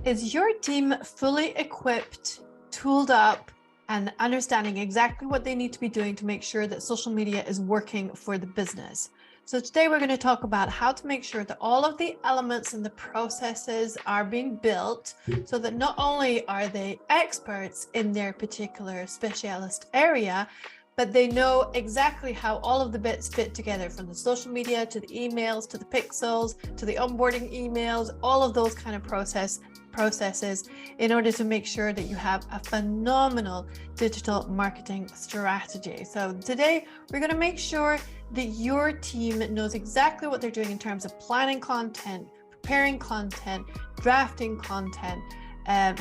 Is your team fully equipped, tooled up, and understanding exactly what they need to be doing to make sure that social media is working for the business? So today we're going to talk about how to make sure that all of the elements and the processes are being built so that not only are they experts in their particular specialist area, but they know exactly how all of the bits fit together, from the social media to the emails, to the pixels, to the onboarding emails, all of those kind of processes in order to make sure that you have a phenomenal digital marketing strategy. So today we're going to make sure that your team knows exactly what they're doing in terms of planning content, preparing content, drafting content,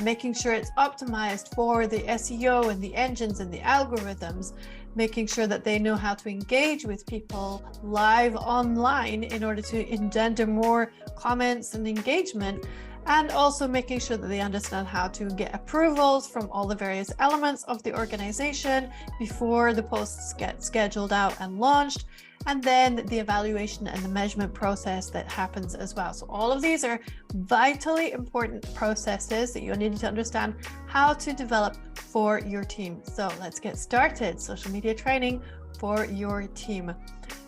making sure it's optimized for the SEO and the engines and the algorithms, making sure that they know how to engage with people live online in order to engender more comments and engagement, and also making sure that they understand how to get approvals from all the various elements of the organization before the posts get scheduled out and launched, and then the evaluation and the measurement process that happens as well. So all of these are vitally important processes that you need to understand how to develop for your team. So let's get started. Social media training for your team.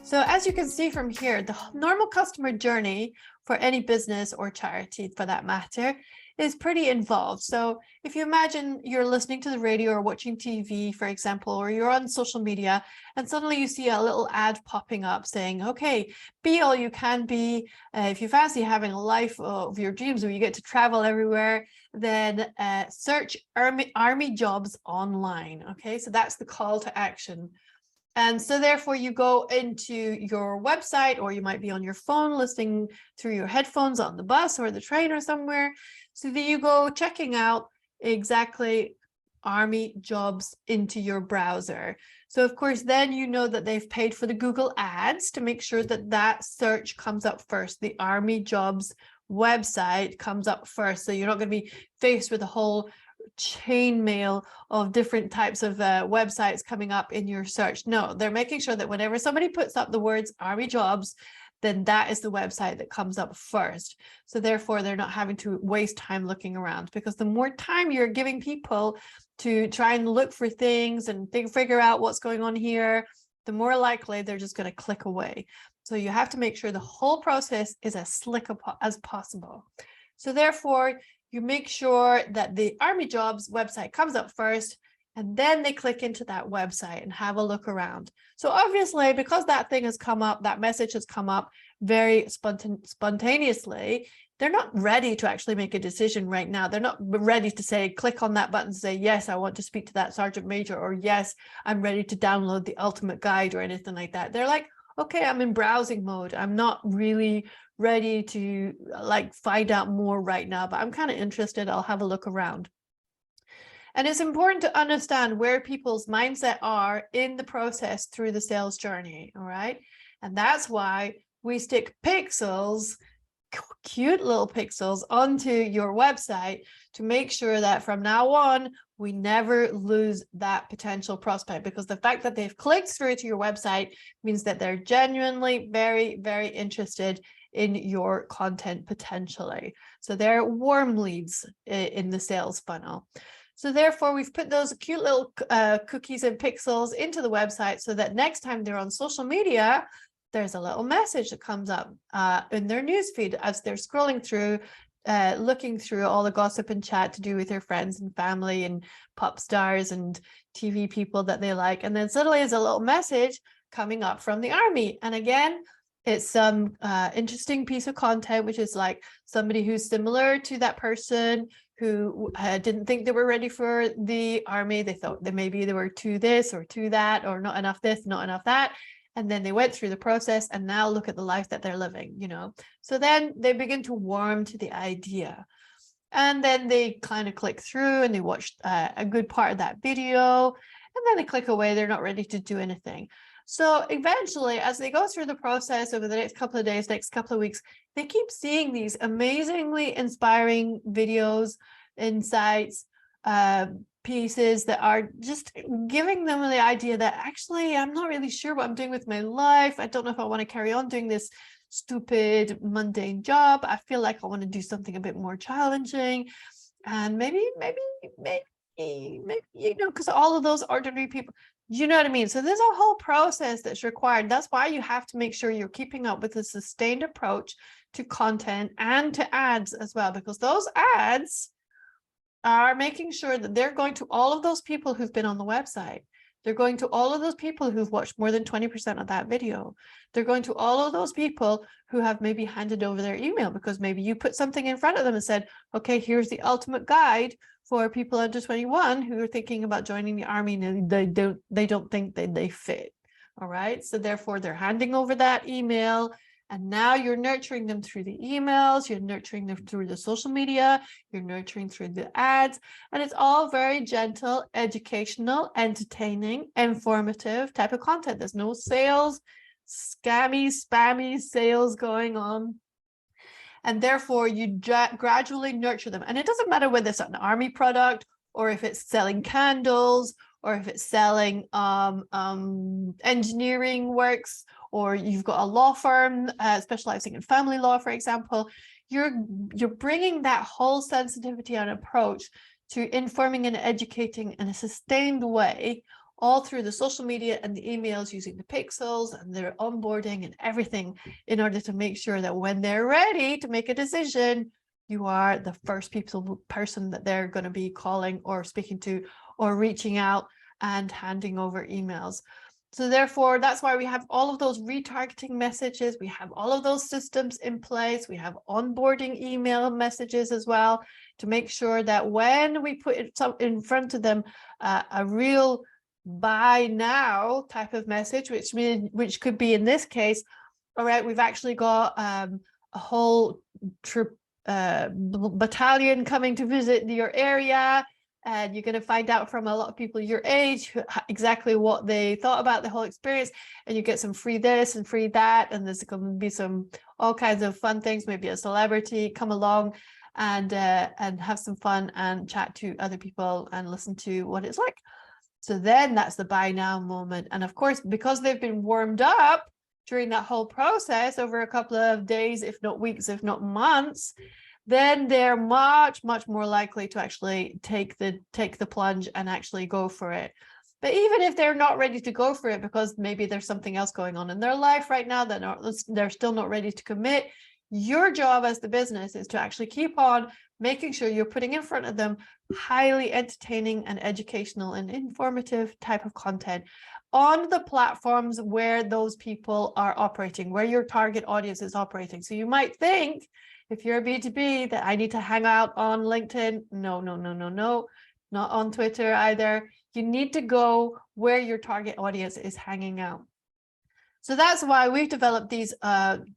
So as you can see from here, the normal customer journey for any business or charity for that matter is pretty involved. So if you imagine you're listening to the radio or watching TV, for example, or you're on social media and suddenly you see a little ad popping up saying, okay, be all you can be. If you fancy having a life of your dreams where you get to travel everywhere, then search army jobs online. Okay, so that's the call to action. And so therefore you go into your website, or you might be on your phone listening through your headphones on the bus or the train or somewhere. So that you go checking out exactly army jobs into your browser. So of course, then you know that they've paid for the Google ads to make sure that that search comes up first. The army jobs website comes up first. So you're not going to be faced with a whole chainmail of different types of websites coming up in your search. No, they're making sure that whenever somebody puts up the words army jobs, then that is the website that comes up first. So therefore, they're not having to waste time looking around, because the more time you're giving people to try and look for things and figure out what's going on here, the more likely they're just going to click away. So you have to make sure the whole process is as slick as possible. So therefore, you make sure that the army jobs website comes up first, and then they click into that website and have a look around. So obviously, because that thing has come up, that message has come up very spontaneously, they're not ready to actually make a decision right now. They're not ready to say, click on that button to say, yes, I want to speak to that sergeant major, or yes, I'm ready to download the ultimate guide or anything like that. They're like, okay, I'm in browsing mode. I'm not really ready to find out more right now, but I'm kind of interested. I'll have a look around. And it's important to understand where people's mindset are in the process through the sales journey, all right? And that's why we stick pixels, cute little pixels, onto your website to make sure that from now on, we never lose that potential prospect, because the fact that they've clicked through to your website means that they're genuinely very, very interested in your content potentially. So they're warm leads in the sales funnel. So therefore, we've put those cute little cookies and pixels into the website so that next time they're on social media, there's a little message that comes up in their newsfeed as they're scrolling through, looking through all the gossip and chat to do with their friends and family and pop stars and TV people that they like. And then suddenly there's a little message coming up from the army. And again, it's some interesting piece of content, which is like somebody who's similar to that person who didn't think they were ready for the army. They thought that maybe they were too this or too that, or not enough this, not enough that. And then they went through the process, and now look at the life that they're living, you know. So then they begin to warm to the idea. And then they kind of click through and they watch a good part of that video, and then they click away. They're not ready to do anything. So eventually, as they go through the process over the next couple of days, next couple of weeks, they keep seeing these amazingly inspiring videos, insights, pieces that are just giving them the idea that actually, I'm not really sure what I'm doing with my life. I don't know if I want to carry on doing this stupid, mundane job. I feel like I want to do something a bit more challenging. And maybe, because all of those ordinary people, you know what I mean? So there's a whole process that's required. That's why you have to make sure you're keeping up with a sustained approach to content and to ads as well, because those ads are making sure that they're going to all of those people who've been on the website. They're going to all of those people who've watched more than 20% of that video. They're going to all of those people who have maybe handed over their email because maybe you put something in front of them and said, okay, here's the ultimate guide for people under 21 who are thinking about joining the army and they don't think that they fit. All right. So therefore they're handing over that email. And now you're nurturing them through the emails, you're nurturing them through the social media, you're nurturing through the ads, and it's all very gentle, educational, entertaining, informative type of content. There's no sales, scammy, spammy sales going on. And therefore you gradually nurture them. And it doesn't matter whether it's an army product or if it's selling candles or if it's selling engineering works, or you've got a law firm specializing in family law, for example, you're bringing that whole sensitivity and approach to informing and educating in a sustained way, all through the social media and the emails, using the pixels and their onboarding and everything, in order to make sure that when they're ready to make a decision, you are the first person that they're going to be calling or speaking to or reaching out and handing over emails. So therefore, that's why we have all of those retargeting messages. We have all of those systems in place. We have onboarding email messages as well to make sure that when we put it in front of them, a real buy now type of message, which could be in this case, all right, we've actually got a whole battalion coming to visit your area. And you're going to find out from a lot of people your age exactly what they thought about the whole experience, and you get some free this and free that, and there's going to be some all kinds of fun things. Maybe a celebrity come along and have some fun and chat to other people and listen to what it's like. So then that's the buy now moment. And of course, because they've been warmed up during that whole process over a couple of days, if not weeks, if not months, then they're much more likely to actually take the plunge and actually go for it. But even if they're not ready to go for it because maybe there's something else going on in their life right now, they're still not ready to commit, your job as the business is to actually keep on making sure you're putting in front of them highly entertaining and educational and informative type of content on the platforms where those people are operating, where your target audience is operating. So you might think, if you're a B2B, that I need to hang out on LinkedIn. No, not on Twitter either. You need to go where your target audience is hanging out. So that's why we've developed these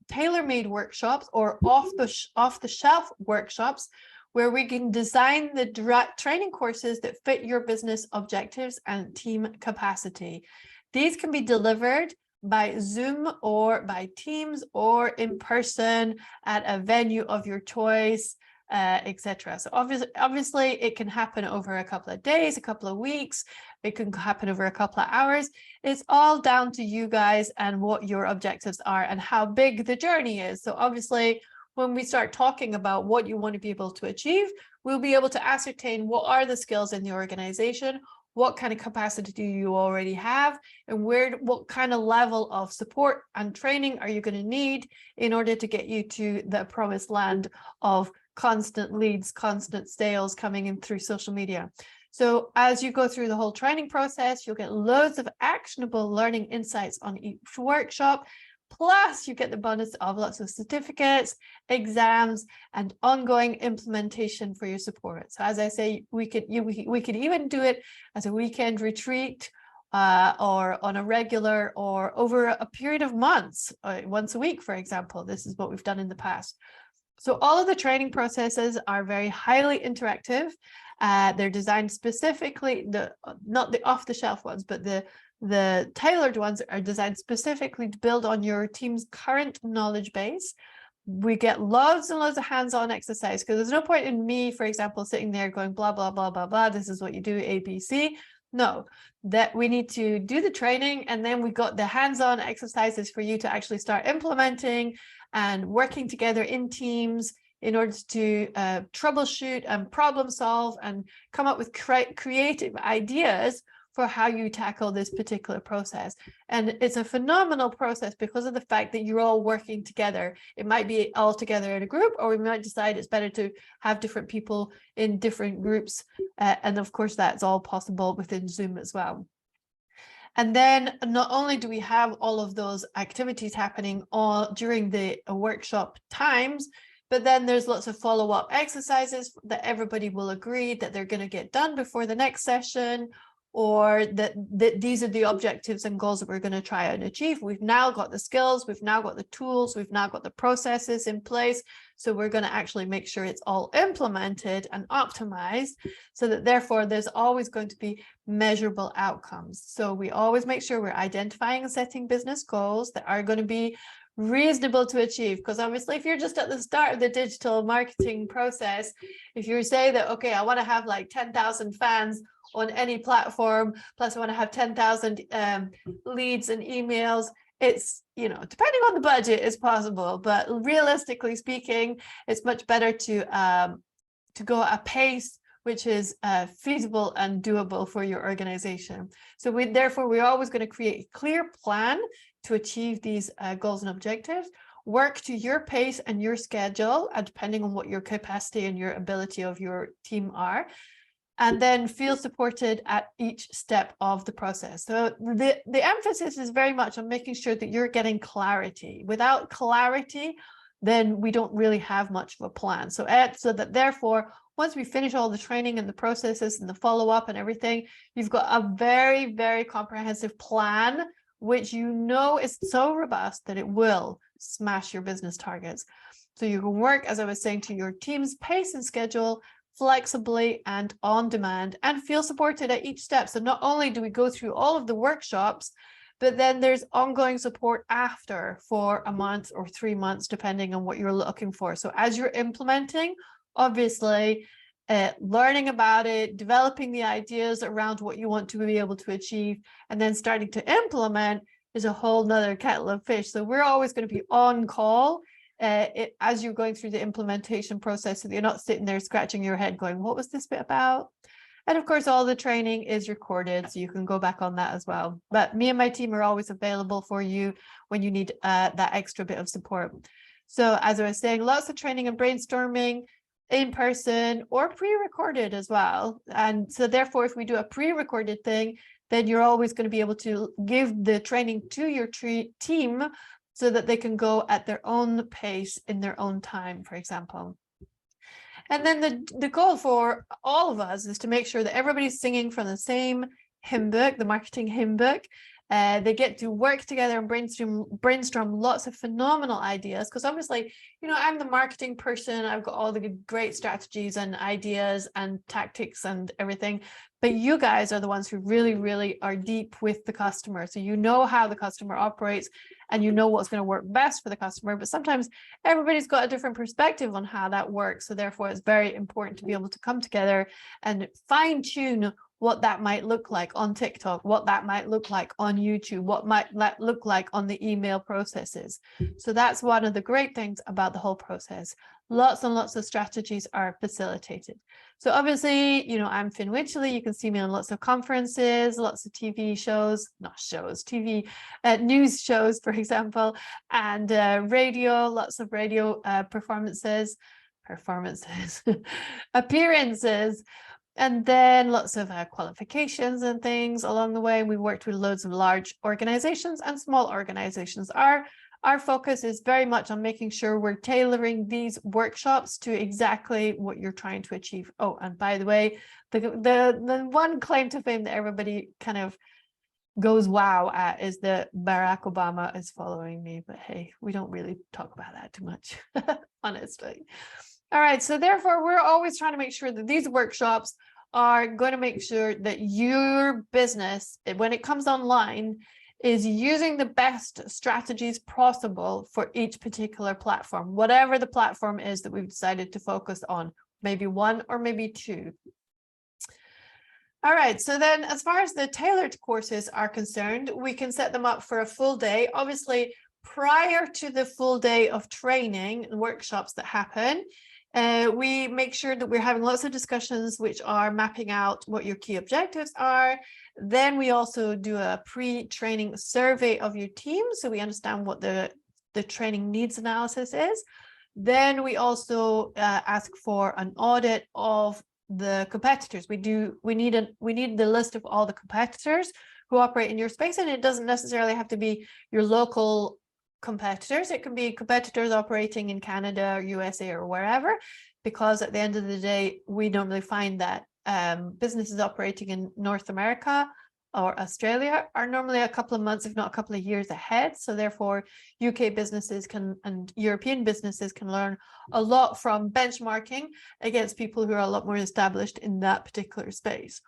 tailor-made workshops or off-the-shelf workshops, where we can design the training courses that fit your business objectives and team capacity. These can be delivered by Zoom or by Teams or in person at a venue of your choice, etc. So obviously it can happen over a couple of days, a couple of weeks. It can happen over a couple of hours. It's all down to you guys and what your objectives are and how big the journey is. So obviously, when we start talking about what you want to be able to achieve, we'll be able to ascertain what are the skills in the organization, what kind of capacity do you already have, and what kind of level of support and training are you going to need in order to get you to the promised land of constant leads, constant sales coming in through social media. So as you go through the whole training process, you'll get loads of actionable learning insights on each workshop. Plus, you get the bonus of lots of certificates, exams, and ongoing implementation for your support. So as I say, we could even do it as a weekend retreat or on a regular or over a period of months, once a week, for example. This is what we've done in the past. So all of the training processes are very highly interactive. They're designed specifically, not the off-the-shelf ones, but the tailored ones are designed specifically to build on your team's current knowledge base. We get loads and loads of hands-on exercise, because there's no point in me, for example, sitting there going blah, blah, blah, blah, blah. This is what you do, A, B, C. No, that we need to do the training, and then we got the hands-on exercises for you to actually start implementing and working together in teams in order to troubleshoot and problem solve and come up with creative ideas for how you tackle this particular process. And it's a phenomenal process because of the fact that you're all working together. It might be all together in a group, or we might decide it's better to have different people in different groups. And of course, that's all possible within Zoom as well. And then not only do we have all of those activities happening all during the workshop times, but then there's lots of follow-up exercises that everybody will agree that they're going to get done before the next session, or that these are the objectives and goals that we're going to try and achieve. We've now got the skills, we've now got the tools, we've now got the processes in place. So we're going to actually make sure it's all implemented and optimized, so that therefore there's always going to be measurable outcomes. So we always make sure we're identifying and setting business goals that are going to be reasonable to achieve, because obviously if you're just at the start of the digital marketing process, if you say that, okay, I want to have like 10,000 fans on any platform, plus I want to have 10,000 leads and emails, it's, you know, depending on the budget, it's possible, but realistically speaking, it's much better to go at a pace which is feasible and doable for your organization. So we're always going to create a clear plan to achieve these goals and objectives. Work to your pace and your schedule, depending on what your capacity and your ability of your team are, and then feel supported at each step of the process. So the emphasis is very much on making sure that you're getting clarity. Without clarity, then we don't really have much of a plan. So that therefore, once we finish all the training and the processes and the follow-up and everything, you've got a very, very comprehensive plan, which you know is so robust that it will smash your business targets. So you can work, as I was saying, to your team's pace and schedule, flexibly and on demand, and feel supported at each step. So not only do we go through all of the workshops, but then there's ongoing support after for a month or 3 months, depending on what you're looking for. So as you're implementing, obviously, learning about it, developing the ideas around what you want to be able to achieve, and then starting to implement is a whole nother kettle of fish. So we're always going to be on call as you're going through the implementation process, so that you're not sitting there scratching your head going, what was this bit about? And of course, all the training is recorded, so you can go back on that as well. But me and my team are always available for you when you need that extra bit of support. So as I was saying, lots of training and brainstorming in person or pre-recorded as well. And so therefore, if we do a pre-recorded thing, then you're always going to be able to give the training to your team so that they can go at their own pace in their own time, for example. And then the goal for all of us is to make sure that everybody's singing from the same hymn book, the marketing hymn book. They get to work together and brainstorm lots of phenomenal ideas, because obviously, you know, I'm the marketing person. I've got all the great strategies and ideas and tactics and everything. But you guys are the ones who really, really are deep with the customer. So you know how the customer operates and you know what's going to work best for the customer. But sometimes everybody's got a different perspective on how that works. So therefore, it's very important to be able to come together and fine tune what that might look like on TikTok, what that might look like on YouTube, what might that look like on the email processes. So that's one of the great things about the whole process. Lots and lots of strategies are facilitated. So obviously, you know, I'm Finn Wycherley. You can see me on lots of conferences, lots of TV shows, not shows, TV news shows, for example, and radio, lots of radio appearances, and then lots of qualifications and things along the way. We worked with loads of large organizations and small organizations. Our focus is very much on making sure we're tailoring these workshops to exactly what you're trying to achieve. Oh, and by the way, the one claim to fame that everybody kind of goes wow at is that Barack Obama is following me. But hey, we don't really talk about that too much, honestly. All right, so therefore, we're always trying to make sure that these workshops are going to make sure that your business, when it comes online, is using the best strategies possible for each particular platform, whatever the platform is that we've decided to focus on, maybe one or maybe two. All right, so then as far as the tailored courses are concerned, we can set them up for a full day. Obviously, prior to the full day of training and workshops that happen, we make sure that we're having lots of discussions which are mapping out what your key objectives are. Then we also do a pre-training survey of your team, so we understand what the training needs analysis is. Then we also ask for an audit of the competitors. We need the list of all the competitors who operate in your space, and it doesn't necessarily have to be your local competitors. It can be competitors operating in Canada or USA or wherever, because at the end of the day, we normally find that businesses operating in North America or Australia are normally a couple of months, if not a couple of years ahead. So therefore, UK businesses and European businesses can learn a lot from benchmarking against people who are a lot more established in that particular space.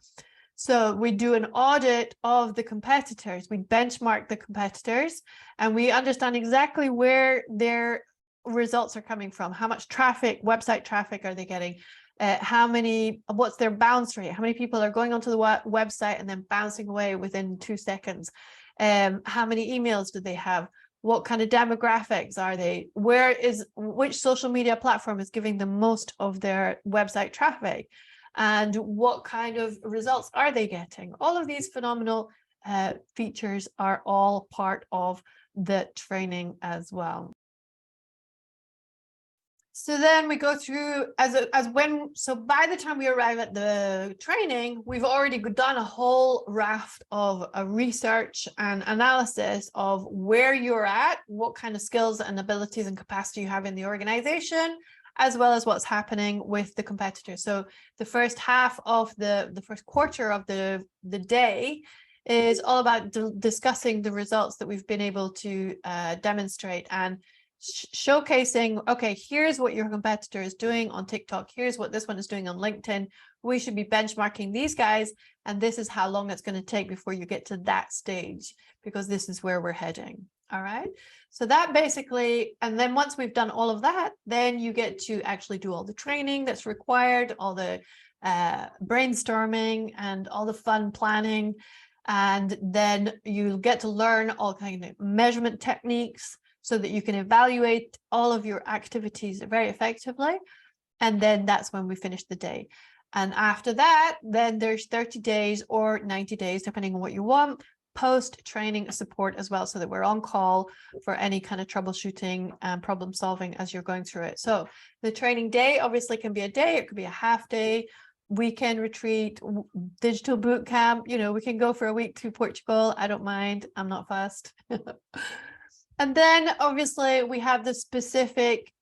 So we do an audit of the competitors, we benchmark the competitors, and we understand exactly where their results are coming from. How much traffic, website traffic are they getting? What's their bounce rate? How many people are going onto the website and then bouncing away within 2 seconds? How many emails do they have? What kind of demographics are they? Which social media platform is giving the most of their website traffic? And what kind of results are they getting? All of these phenomenal features are all part of the training as well. So then we go through so by the time we arrive at the training, we've already done a whole raft of research and analysis of where you're at, what kind of skills and abilities and capacity you have in the organization, as well as what's happening with the competitors. So the first half of the first quarter of the day is all about discussing the results that we've been able to demonstrate and showcasing, okay, here's what your competitor is doing on TikTok, here's what this one is doing on LinkedIn. We should be benchmarking these guys, and this is how long it's going to take before you get to that stage, because this is where we're heading. All right, so that basically, and then once we've done all of that, then you get to actually do all the training that's required, all the brainstorming and all the fun planning, and then you get to learn all kinds of measurement techniques so that you can evaluate all of your activities very effectively. And then that's when we finish the day. And after that, then there's 30 days or 90 days, depending on what you want, post-training support as well, so that we're on call for any kind of troubleshooting and problem solving as you're going through it. So the training day obviously can be a day, it could be a half day, weekend retreat, digital boot camp. You know, we can go for a week to Portugal. I don't mind. I'm not fussed. And then obviously we have the specific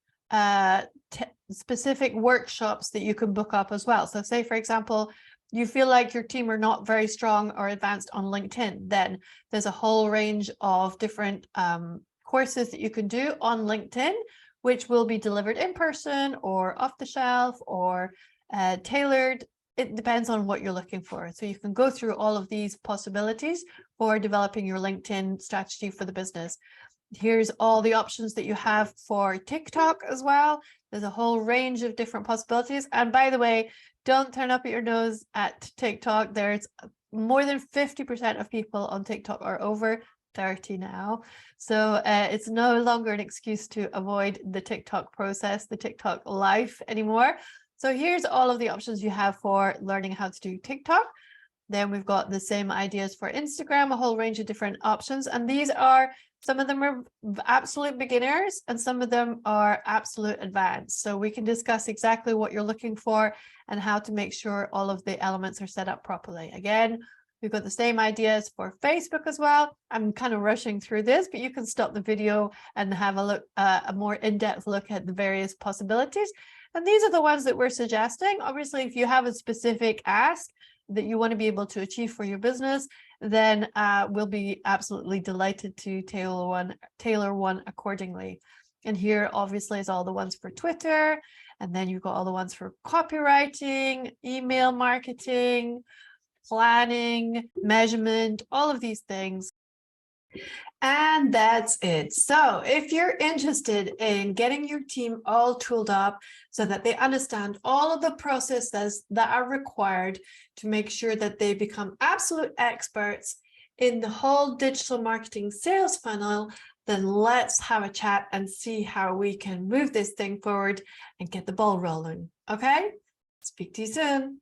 workshops that you can book up as well. So say, for example, you feel like your team are not very strong or advanced on LinkedIn, then there's a whole range of different courses that you can do on LinkedIn, which will be delivered in person or off the shelf or tailored. It depends on what you're looking for. So you can go through all of these possibilities for developing your LinkedIn strategy for the business. Here's all the options that you have for TikTok as well. There's a whole range of different possibilities. And by the way, don't turn up at your nose at TikTok. There's more than 50% of people on TikTok are over 30 now. So it's no longer an excuse to avoid the TikTok process, the TikTok life anymore. So here's all of the options you have for learning how to do TikTok. Then we've got the same ideas for Instagram, a whole range of different options. And these are, some of them are absolute beginners and some of them are absolute advanced. So we can discuss exactly what you're looking for and how to make sure all of the elements are set up properly. Again, we've got the same ideas for Facebook as well. I'm kind of rushing through this, but you can stop the video and have a look, a more in-depth look at the various possibilities. And these are the ones that we're suggesting. Obviously, if you have a specific ask that you want to be able to achieve for your business, then we'll be absolutely delighted to tailor one accordingly. And here obviously is all the ones for Twitter, and then you've got all the ones for copywriting, email marketing, planning, measurement, all of these things. And that's it. So if you're interested in getting your team all tooled up so that they understand all of the processes that are required to make sure that they become absolute experts in the whole digital marketing sales funnel then let's have a chat and see how we can move this thing forward and get the ball rolling. Okay? Speak to you soon.